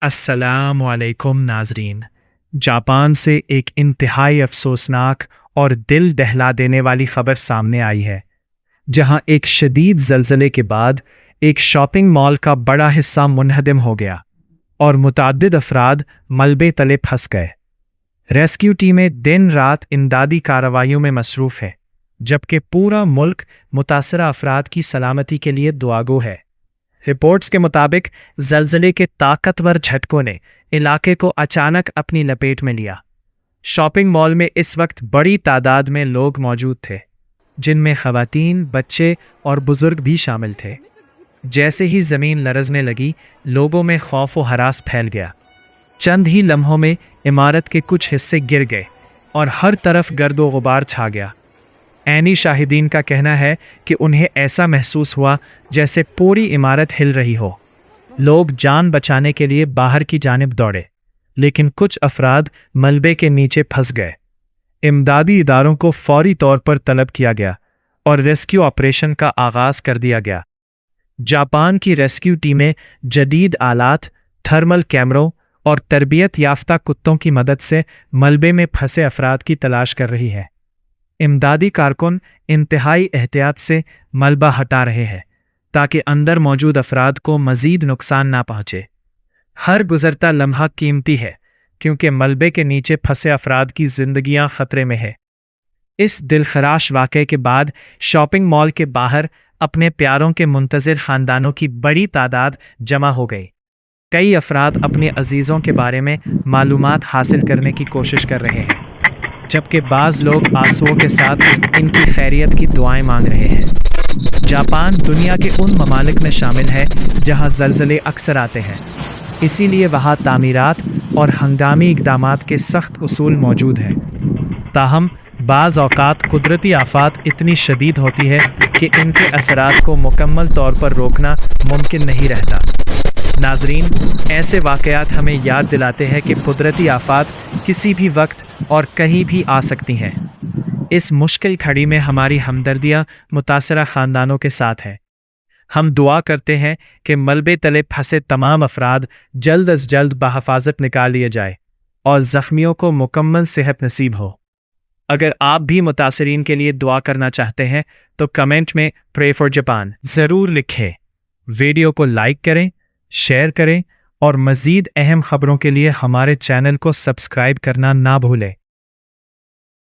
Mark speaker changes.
Speaker 1: अस्सलाम वालेकुम नाजरीन। जापान से एक इंतहाई अफसोसनाक और दिल दहला देने वाली खबर सामने आई है, जहां एक शदीद ज़लज़ले के बाद एक शॉपिंग मॉल का बड़ा हिस्सा मुनहदम हो गया और मुतअद्दिद अफराद मलबे तले फंस गए। रेस्क्यू टीमें दिन रात इमदादी कार्रवाइयों में मसरूफ़ है, जबकि पूरा मुल्क मुतासरा अफराद की सलामती के लिए दुआगो है। रिपोर्ट्स के मुताबिक ज़लज़ले के ताकतवर झटकों ने इलाके को अचानक अपनी लपेट में लिया। शॉपिंग मॉल में इस वक्त बड़ी तादाद में लोग मौजूद थे, जिनमें ख़वातीन, बच्चे और बुज़ुर्ग भी शामिल थे। जैसे ही ज़मीन लरज़ने लगी, लोगों में खौफ व हरास फैल गया। चंद ही लम्हों में इमारत के कुछ हिस्से गिर गए और हर तरफ गर्द व गुबार छा गया। ऐनी शाहिदीन का कहना है कि उन्हें ऐसा महसूस हुआ जैसे पूरी इमारत हिल रही हो। लोग जान बचाने के लिए बाहर की जानिब दौड़े, लेकिन कुछ अफराद मलबे के नीचे फंस गए। इमदादी इदारों को फौरी तौर पर तलब किया गया और रेस्क्यू ऑपरेशन का आगाज़ कर दिया गया। जापान की रेस्क्यू टीमें जदीद आलात, थर्मल कैमरों और तरबियत याफ्ता कुत्तों की मदद से मलबे में फंसे अफराद की तलाश कर रही है। इमदादी कारकुन इंतहाई एहतियात से मलबा हटा रहे हैं ताकि अंदर मौजूद अफराद को मज़ीद नुकसान ना पहुँचे। हर गुज़रता लम्हा कीमती है, क्योंकि मलबे के नीचे फंसे अफराद की ज़िंदगियां ख़तरे में है। इस दिलखराश वाक़े के बाद शॉपिंग मॉल के बाहर अपने प्यारों के मुंतज़िर ख़ानदानों की बड़ी तादाद जमा हो गई। कई अफराद अपने अजीज़ों के बारे में मालूमात हासिल करने की कोशिश कर रहे हैं, जबकि बाज़ लोग आंसुओं के साथ इनकी खैरियत की दुआएं मांग रहे हैं। जापान दुनिया के उन ममालिक में शामिल है जहां ज़लज़ले अक्सर आते हैं, इसीलिए वहां तामीरात और हंगामी इक़दामात के सख्त उसूल मौजूद हैं। ताहम बाज़ औक़ात कुदरती आफ़ात इतनी शदीद होती है कि इनके असरात को मुकम्मल तौर पर रोकना मुमकिन नहीं रहता। नाज़रीन, ऐसे वाक़यात हमें याद दिलाते हैं कि कुदरती आफ़ात किसी भी वक्त और कहीं भी आ सकती हैं। इस मुश्किल घड़ी में हमारी हमदर्दियाँ मुतासरा ख़ानदानों के साथ है। हम दुआ करते हैं कि मलबे तले फंसे तमाम अफराद जल्द अज जल्द बहफाजत निकाल लिए जाए और ज़ख्मियों को मुकम्मल सेहत नसीब हो। अगर आप भी मुतासरीन के लिए दुआ करना चाहते हैं तो कमेंट में प्रे फॉर जापान ज़रूर लिखें। वीडियो को लाइक करें, शेयर करें और मज़ीद अहम ख़बरों के लिए हमारे चैनल को सब्सक्राइब करना ना भूलें।